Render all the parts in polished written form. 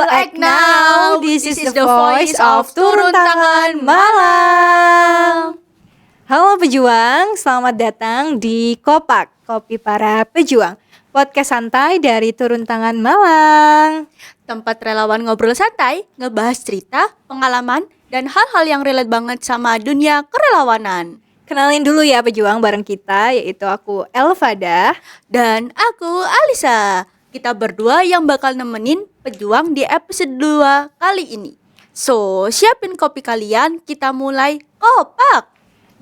will act now. This is the voice of Turun Tangan Malang. Halo pejuang, selamat datang di Kopak, Kopi Para Pejuang, podcast santai dari Turun Tangan Malang. Tempat relawan ngobrol santai, ngebahas cerita, pengalaman, dan hal-hal yang relate banget sama dunia kerelawanan. Kenalin dulu ya pejuang bareng kita, yaitu aku Elvada dan aku Alisa. Kita berdua yang bakal nemenin pejuang di episode 2 kali ini. So, siapin kopi kalian, kita mulai kopak.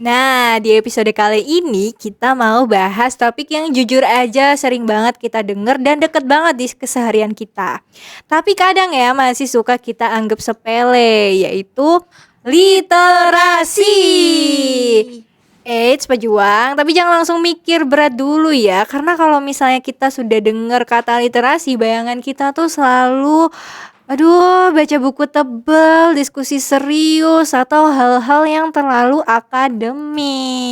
Nah, di episode kali ini kita mau bahas topik yang jujur aja sering banget kita denger dan deket banget di keseharian kita. Tapi kadang ya masih suka kita anggap sepele, yaitu literasi. Eits pejuang, tapi jangan langsung mikir berat dulu ya. Karena kalau misalnya kita sudah dengar kata literasi, bayangan kita tuh selalu baca buku tebal, diskusi serius, atau hal-hal yang terlalu akademis.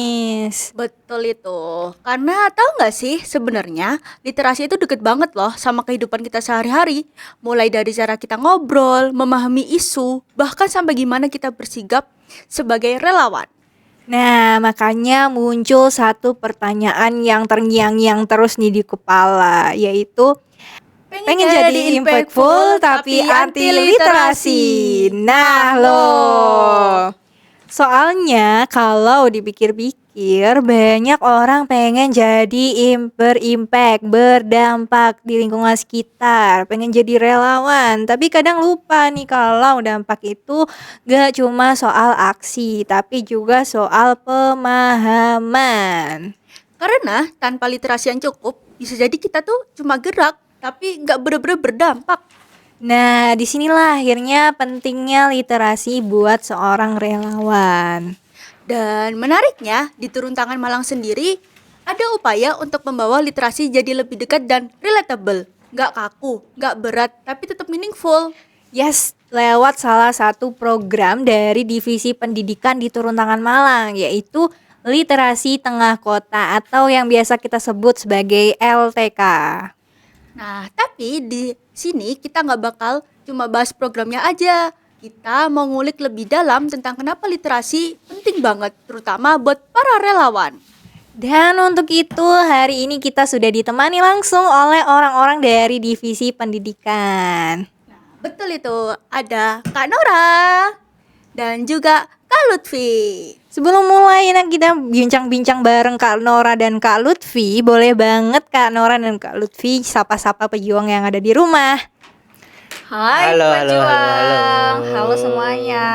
Betul itu. Karena tahu gak sih sebenarnya literasi itu deket banget loh sama kehidupan kita sehari-hari. Mulai dari cara kita ngobrol, memahami isu, bahkan sampai gimana kita bersikap sebagai relawan. Nah, makanya muncul satu pertanyaan yang terngiang-ngiang terus nih di kepala, yaitu pengen jadi impactful tapi anti literasi. Nah loh, soalnya kalau dipikir-pikir banyak orang pengen jadi berimpact, berdampak di lingkungan sekitar, pengen jadi relawan. Tapi kadang lupa nih kalau dampak itu gak cuma soal aksi, tapi juga soal pemahaman. Karena tanpa literasi yang cukup, bisa jadi kita tuh cuma gerak tapi nggak benar-benar berdampak. Nah, disinilah akhirnya pentingnya literasi buat seorang relawan. Dan menariknya, di Turun Tangan Malang sendiri ada upaya untuk membawa literasi jadi lebih dekat dan relatable. Nggak kaku, nggak berat, tapi tetap meaningful. Yes, lewat salah satu program dari Divisi Pendidikan di Turun Tangan Malang, yaitu Literasi Tengah Kota atau yang biasa kita sebut sebagai LTK. Nah, tapi di sini kita nggak bakal cuma bahas programnya aja. Kita mau ngulik lebih dalam tentang kenapa literasi penting banget, terutama buat para relawan. Dan untuk itu hari ini kita sudah ditemani langsung oleh orang-orang dari Divisi Pendidikan. Nah, betul itu, ada Kak Nora dan juga Kak Lutfi. Sebelum mulai kita bincang-bincang bareng Kak Nora dan Kak Lutfi, boleh banget Kak Nora dan Kak Lutfi sapa-sapa pejuang yang ada di rumah. Hai Halo, pejuang, halo. halo semuanya.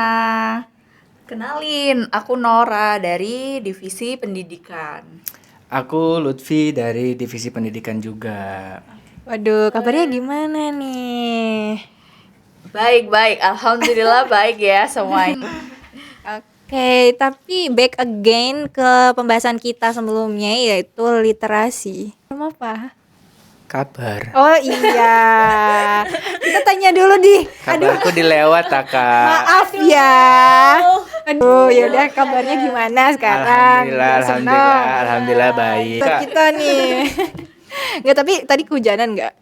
Kenalin, aku Nora dari Divisi Pendidikan. Aku Lutfi dari Divisi Pendidikan juga. Waduh, kabarnya gimana nih? Baik, alhamdulillah baik ya semuanya. Oke, tapi back again ke pembahasan kita sebelumnya yaitu literasi. Apa? Kabar. Oh iya, kita tanya dulu di. Kabarku dilewat, Kak. Maaf ya. Aduh, yaudah kabarnya gimana sekarang? Alhamdulillah baik. Buat kita nih. Nggak, tapi tadi kehujanan nggak?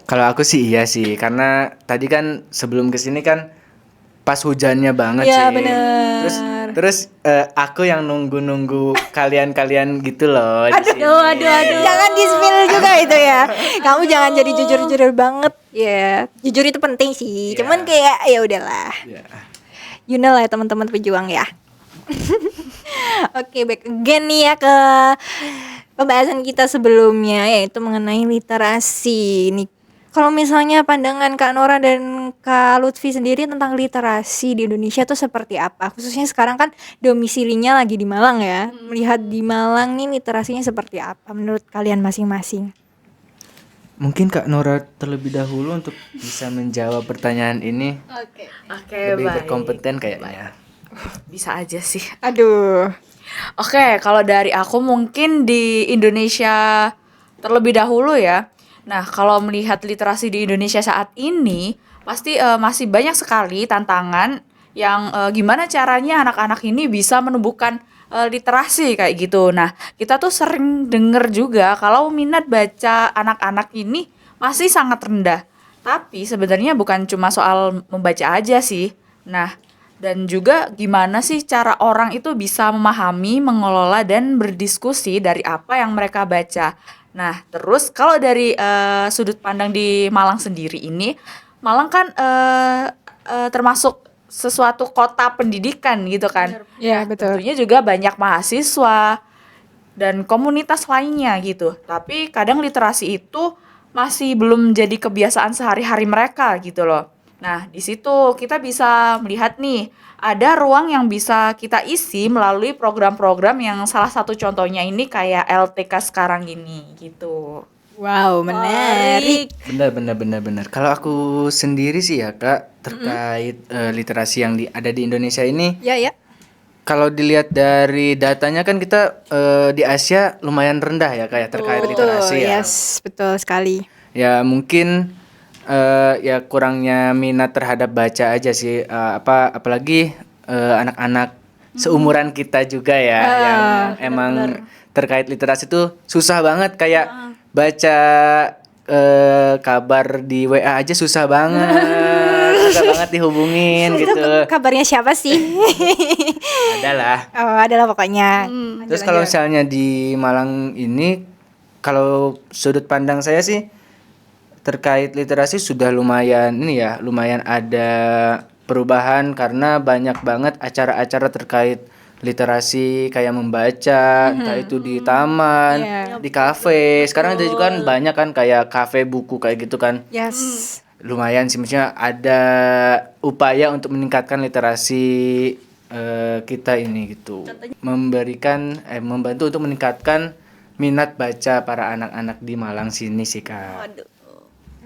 Kalau aku sih iya sih, karena tadi kan sebelum kesini kan pas hujannya banget Iya, sih. bener. Terus aku yang nunggu kalian gitu loh di sini. Aduh. Jangan di-spill juga itu ya. Kamu jangan jadi jujur-jujur banget ya. Jujur itu penting sih. Iya. Cuman kayak ya udahlah. Ya. You know lah ya, teman-teman pejuang ya. Oke, back again nih ya ke pembahasan kita sebelumnya yaitu mengenai literasi. Nih, kalau misalnya pandangan Kak Nora dan Kak Lutfi sendiri tentang literasi di Indonesia tuh seperti apa? Khususnya sekarang kan domisilinya lagi di Malang ya. Melihat di Malang nih literasinya seperti apa menurut kalian masing-masing? Mungkin Kak Nora terlebih dahulu untuk bisa menjawab pertanyaan ini. Oke. Oke, Lebih baik. berkompeten kayaknya. Bisa aja sih. Aduh. Oke, kalau dari aku mungkin di Indonesia terlebih dahulu ya. Nah, kalau melihat literasi di Indonesia saat ini, pasti masih banyak sekali tantangan yang gimana caranya anak-anak ini bisa menumbuhkan literasi kayak gitu. Nah, kita tuh sering denger juga kalau minat baca anak-anak ini masih sangat rendah. Tapi sebenarnya bukan cuma soal membaca aja sih. Nah, dan juga gimana sih cara orang itu bisa memahami, mengelola, dan berdiskusi dari apa yang mereka baca. Nah, terus kalau dari sudut pandang di Malang sendiri ini, Malang kan termasuk sesuatu kota pendidikan gitu kan. Iya, betul. Tentunya juga banyak mahasiswa dan komunitas lainnya gitu. Tapi kadang literasi itu masih belum jadi kebiasaan sehari-hari mereka gitu loh. Nah, di situ kita bisa melihat nih, ada ruang yang bisa kita isi melalui program-program yang salah satu contohnya ini kayak LTK sekarang ini gitu. Wow, menarik. Benar. Kalau aku sendiri sih ya Kak, terkait literasi yang ada di Indonesia ini, Ya. kalau dilihat dari datanya kan kita di Asia lumayan rendah ya Kak ya terkait literasi ya. Yes, betul sekali. Ya mungkin ya kurangnya minat terhadap baca aja sih, apalagi anak-anak seumuran kita juga ya, yang emang terkait literasi itu susah banget, kayak baca kabar di WA aja susah banget dihubungin Itu gitu. kabarnya siapa sih? Adalah. Oh, adalah pokoknya. Terus kalau misalnya di Malang ini, kalau sudut pandang saya sih terkait literasi sudah lumayan lumayan ada perubahan, karena banyak banget acara-acara terkait literasi kayak membaca, entah itu di taman, di kafe. Sekarang ada juga kan banyak kan kayak kafe buku kayak gitu kan. Yes. Lumayan sih, maksudnya ada upaya untuk meningkatkan literasi kita ini gitu. Membantu untuk meningkatkan minat baca para anak-anak di Malang sini sih Kak.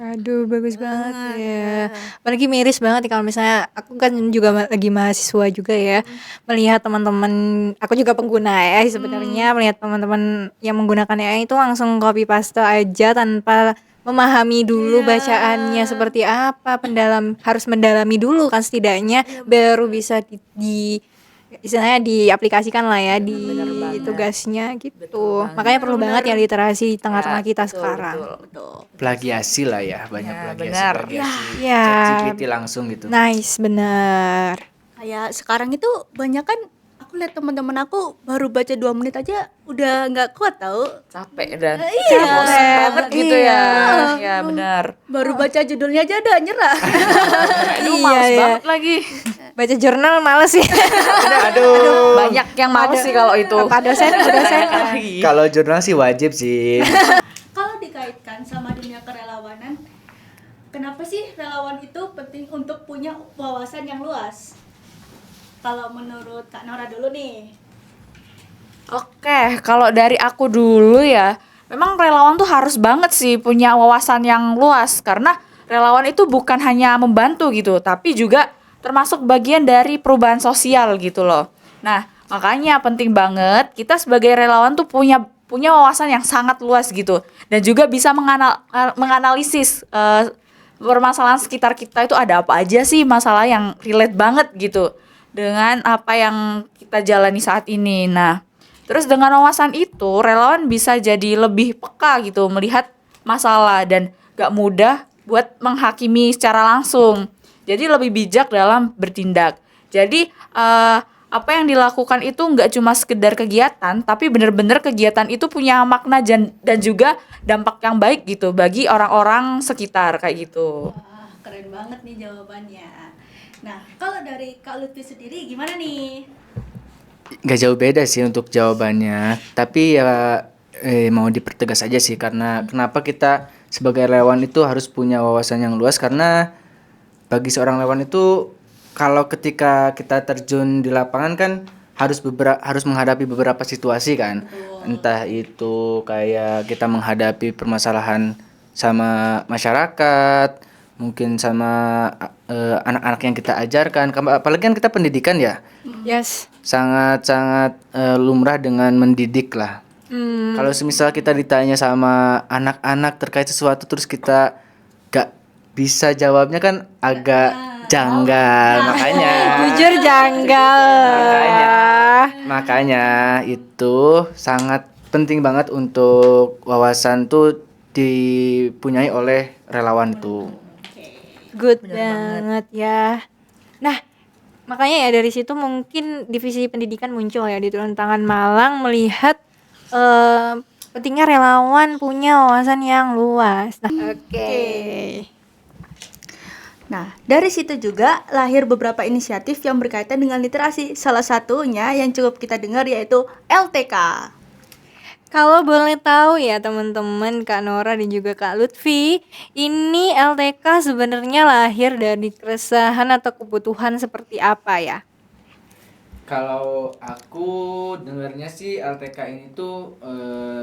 Aduh, bagus banget ya. Apalagi miris banget nih kalau misalnya aku kan juga lagi mahasiswa juga ya. Melihat teman-teman, aku juga pengguna AI sebenarnya, melihat teman-teman yang menggunakan AI itu langsung copy paste aja tanpa memahami dulu bacaannya seperti apa, harus mendalami dulu kan setidaknya baru bisa istilahnya diaplikasikan lah ya di tugasnya gitu. Makanya perlu banget ya literasi di tengah-tengah kita sekarang. Plagiasi lah ya, banyak benar. plagiasi. Ya. ChatGPT langsung gitu. Nice, bener. Kayak sekarang itu banyak kan, aku lihat teman-teman aku baru baca 2 menit aja udah nggak kuat tahu. Capek dan Iya. bosan banget gitu ya. Ya benar. Baru baca judulnya aja udah nyerah. Aduh, males banget lagi. Baca jurnal males sih. Aduh. Banyak yang males sih kalau itu. Pak dosen. Kalau jurnal sih wajib sih. Kalau dikaitkan sama dunia kerelawanan, kenapa sih relawan itu penting untuk punya wawasan yang luas? Kalau menurut Kak Nora dulu nih. Oke, kalau dari aku dulu ya, memang relawan tuh harus banget sih punya wawasan yang luas, karena relawan itu bukan hanya membantu gitu, tapi juga termasuk bagian dari perubahan sosial gitu loh. Nah, makanya penting banget kita sebagai relawan tuh punya wawasan yang sangat luas gitu, dan juga bisa menganalisis permasalahan sekitar kita itu ada apa aja sih, masalah yang relate banget gitu dengan apa yang kita jalani saat ini. Nah, terus dengan wawasan itu, relawan bisa jadi lebih peka gitu melihat masalah dan gak mudah buat menghakimi secara langsung. Jadi lebih bijak dalam bertindak. Jadi apa yang dilakukan itu gak cuma sekedar kegiatan, tapi benar-benar kegiatan itu punya makna dan juga dampak yang baik gitu bagi orang-orang sekitar kayak gitu. Wah, keren banget nih jawabannya. Nah, kalau dari Kak Lutfi sendiri gimana nih? Gak jauh beda sih untuk jawabannya, tapi ya mau dipertegas aja sih, karena kenapa kita sebagai relawan itu harus punya wawasan yang luas, karena bagi seorang relawan itu kalau ketika kita terjun di lapangan kan harus menghadapi beberapa situasi kan. Entah itu kayak kita menghadapi permasalahan sama masyarakat, mungkin sama anak-anak yang kita ajarkan, apalagi kan kita pendidikan ya. Yes. Sangat-sangat lumrah dengan mendidik lah. Kalau semisal kita ditanya sama anak-anak terkait sesuatu terus kita gak bisa jawabnya kan agak janggal. Jujur janggal. Makanya itu sangat penting banget untuk wawasan tuh dipunyai oleh relawan tuh. Good Bener banget. banget ya. Nah, makanya ya dari situ mungkin divisi pendidikan muncul ya di Turun Tangan Malang melihat pentingnya relawan punya wawasan yang luas. Nah, oke. Nah, dari situ juga lahir beberapa inisiatif yang berkaitan dengan literasi. Salah satunya yang cukup kita dengar yaitu LTK. Kalau boleh tahu ya teman-teman, Kak Nora dan juga Kak Lutfi, ini LTK sebenarnya lahir dari keresahan atau kebutuhan seperti apa ya? Kalau aku dengarnya sih LTK ini tuh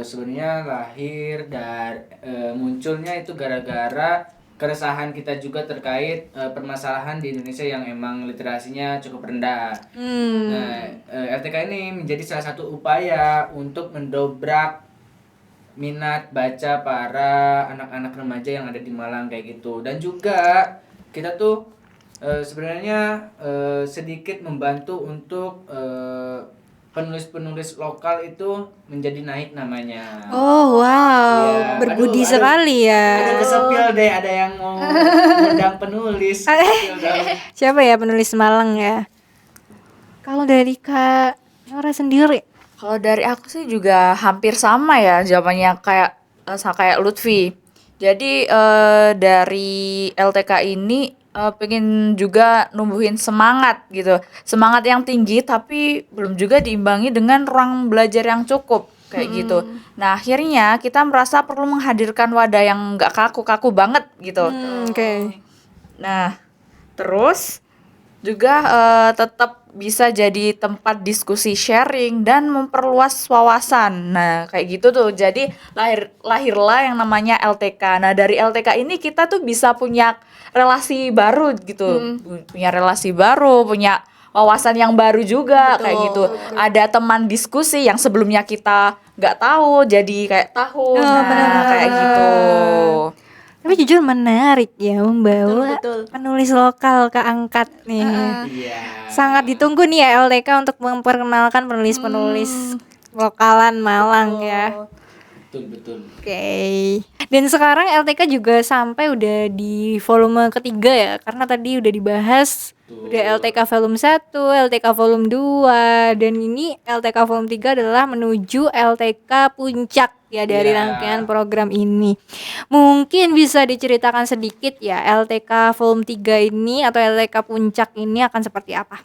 sebenarnya lahir dari munculnya itu gara-gara keresahan kita juga terkait permasalahan di Indonesia yang emang literasinya cukup rendah. Nah, LTK ini menjadi salah satu upaya untuk mendobrak minat baca para anak-anak remaja yang ada di Malang kayak gitu. Dan juga kita tuh sebenarnya sedikit membantu untuk penulis-penulis lokal itu menjadi naik namanya. Oh wow, Iya. berbudi Aduh. sekali ya. Ada kesepil deh, ada yang mau ngundang penulis. Kesepil dong. Siapa ya penulis Malang ya? Kalau dari Kak Nora sendiri, Kalau dari aku sih juga hampir sama ya jawabannya kayak kayak Lutfi. Jadi dari LTK ini pengen juga numbuhin semangat gitu. Semangat yang tinggi tapi belum juga diimbangi dengan ruang belajar yang cukup kayak gitu. Nah, akhirnya kita merasa perlu menghadirkan wadah yang nggak kaku-kaku banget gitu. oke. Nah, terus juga tetap bisa jadi tempat diskusi sharing dan memperluas wawasan. Nah, kayak gitu tuh. Jadi lahirlah yang namanya LTK. Nah, dari LTK ini kita tuh bisa punya relasi baru gitu. Punya relasi baru, punya wawasan yang baru juga kayak gitu. Ada teman diskusi yang sebelumnya kita nggak tahu jadi kayak tahu. Nah, kayak gitu. Tapi jujur menarik ya membawa Betul. penulis lokal ke angkat nih. Iya. Sangat ditunggu nih ya LTK untuk memperkenalkan penulis-penulis lokalan Malang ya. Betul. Oke. Dan sekarang LTK juga sampai udah di volume ketiga ya, karena tadi udah dibahas udah LTK volume 1, LTK volume 2, dan ini LTK volume 3 adalah menuju LTK puncak ya dari Iya. rangkaian program ini. Mungkin bisa diceritakan sedikit ya LTK volume 3 ini atau LTK puncak ini akan seperti apa?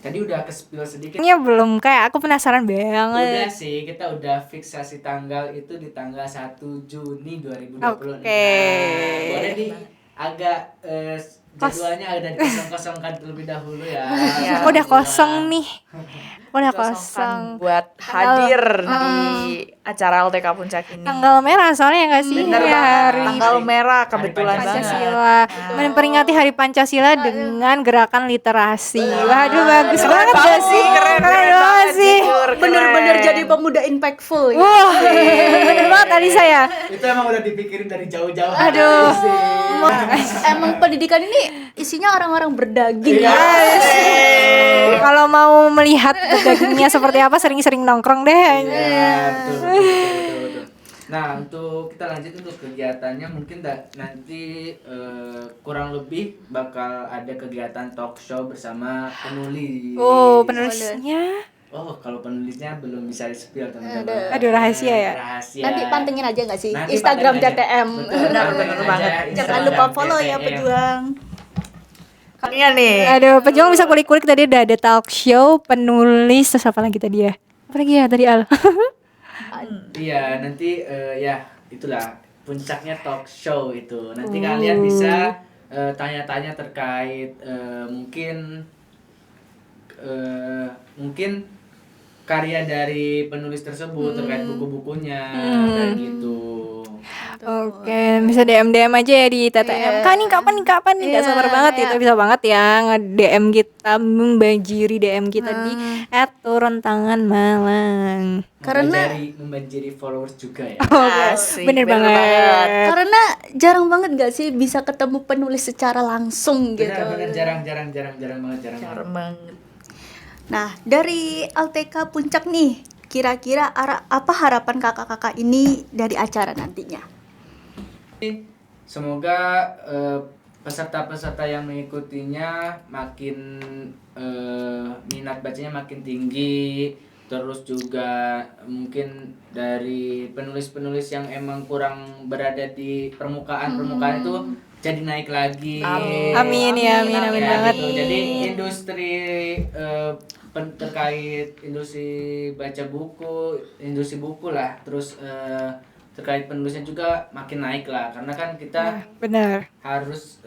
Tadi udah ke-spill sedikit. Ini belum, kayak aku penasaran Udah banget. sih, kita udah fiksasi tanggal itu di tanggal 1 Juni 2020. Oke. Nah, boleh nih agak jadwalnya agak dikosong-kosongkan terlebih dahulu ya. Iya. Aku udah kosong nih. Udah Kosongkan kosong. buat hadir di acara LTK Puncak ini. Tanggal merah soalnya nggak sih? Bener Ya, banget. hari Tanggal merah kebetulan banget. Pancasila. Memperingati Hari Pancasila dengan gerakan literasi. Waduh, bagus banget gak sih? Keren banget sih. Bener-bener jadi pemuda impactful ya. Wah, bener banget tadi saya. Itu emang udah dipikirin dari jauh-jauh. Aduh. Emang pendidikan ini isinya orang-orang berdaging ya. Kalau mau melihat dagingnya seperti apa, sering-sering nongkrong deh. Iya, betul. Nah, untuk kita lanjut untuk kegiatannya mungkin nanti kurang lebih bakal ada kegiatan talk show bersama penulis. Oh, penulisnya. Oh, kalau penulisnya belum bisa di-spill teman-teman. Aduh, rahasia ya? Rahasia. Nanti pantengin aja nggak sih? Nanti Instagram pantengin aja. CTM. Betul, Benar, pantengin benar aja banget. Jangan Instagram lupa follow ya CTM. pejuang. Iya nih. Aduh, pejuang bisa kulik-kulik tadi udah ada talk show, penulis, terus apa lagi tadi ya? Apa lagi ya tadi Al? Iya, nanti ya itulah puncaknya talk show itu. Nanti kalian bisa tanya-tanya terkait mungkin karya dari penulis tersebut terkait buku-bukunya kayak gitu. Oke, bisa DM aja ya di TTM. Kak nih kapan nih? Gak sabar banget itu bisa banget ya nge-DM kita, membanjiri DM kita di @turuntanganmalang. Karena membanjiri followers juga ya. Asik, Bener banget. Karena jarang banget gak sih bisa ketemu penulis secara langsung gitu. Benar-benar jarang banget. banget. Nah, dari LTK Puncak nih, kira-kira apa harapan kakak-kakak ini dari acara nantinya? Semoga peserta-peserta yang mengikutinya makin minat bacanya makin tinggi. Terus juga mungkin dari penulis-penulis yang emang kurang berada di permukaan itu jadi naik lagi. Amin ya, amin Ya, banget. gitu. Jadi industri terkait industri baca buku, industri buku lah, terus terkait penulisnya juga makin naik lah, karena kan kita Benar. harus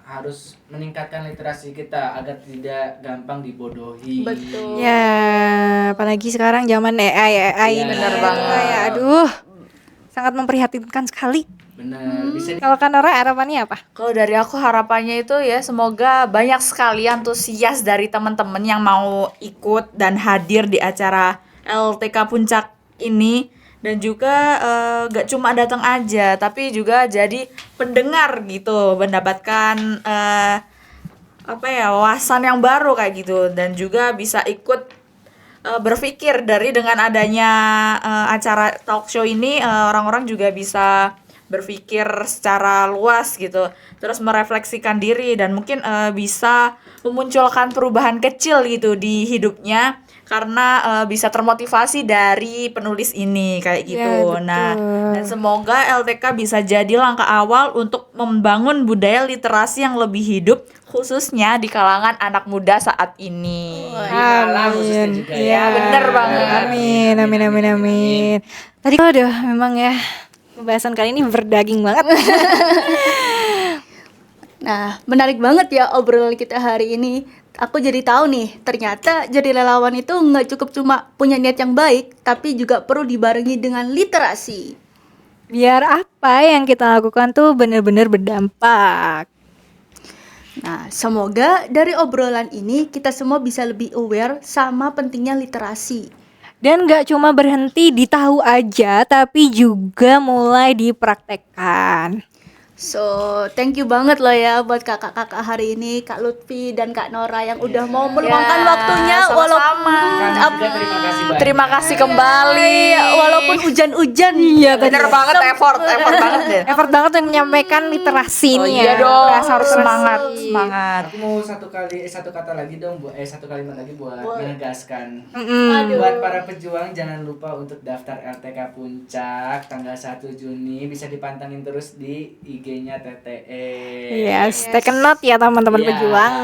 harus meningkatkan literasi kita agar tidak gampang dibodohi. Betul. Ya, apalagi sekarang zaman AI Iya, benar itu banget. kayak aduh, sangat memprihatinkan sekali. Benar, bisa Kalau Kanora harapannya apa? Kalau dari aku harapannya itu ya semoga banyak sekali antusias dari teman-teman yang mau ikut dan hadir di acara LTK Puncak ini, dan juga gak cuma datang aja tapi juga jadi pendengar gitu, mendapatkan wawasan yang baru kayak gitu, dan juga bisa ikut berpikir dengan adanya acara talk show ini, orang-orang juga bisa berpikir secara luas gitu, terus merefleksikan diri dan mungkin bisa memunculkan perubahan kecil gitu di hidupnya karena bisa termotivasi dari penulis ini kayak gitu. Ya, betul. Nah, dan semoga LTK bisa jadi langkah awal untuk membangun budaya literasi yang lebih hidup, khususnya di kalangan anak muda saat ini. malam khususnya juga ya. Ya, bener banget. Amin. Tadi aduh, memang ya pembahasan kali ini berdaging banget. Nah, menarik banget ya obrolan kita hari ini. Aku jadi tahu nih, ternyata jadi relawan itu nggak cukup cuma punya niat yang baik, tapi juga perlu dibarengi dengan literasi. Biar apa yang kita lakukan tuh benar-benar berdampak. Nah, semoga dari obrolan ini kita semua bisa lebih aware sama pentingnya literasi. Dan gak cuma berhenti di tahu aja, tapi juga mulai dipraktekkan. So, thank you banget loh ya buat kakak-kakak hari ini, Kak Lutfi dan Kak Nora yang udah mau meluangkan Ya, waktunya sama-sama. walaupun Kami juga terima kasih banyak. Terima kasih kembali. walaupun hujan-hujan. Iya, Bener banget, effort banget deh. Effort banget untuk menyampaikan literasi Oh nih iya ya. dong, Rasa harus semangat. Aku mau satu kata lagi dong, satu kalimat lagi buat menegaskan. Mm-mm. Buat para pejuang, jangan lupa untuk daftar LTK Puncak tanggal 1 Juni, bisa dipantengin terus di IG-nya TTE. Yes, take a note ya teman-teman Iya. pejuang.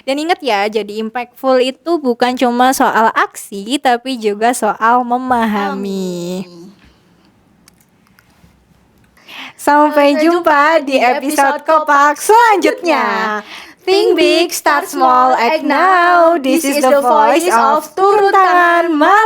Dan ingat ya, jadi impactful itu bukan cuma soal aksi, tapi juga soal memahami. Sampai jumpa di episode Kopak selanjutnya. Think big, start small, act now. This is the voice of Turun Tangan Malang.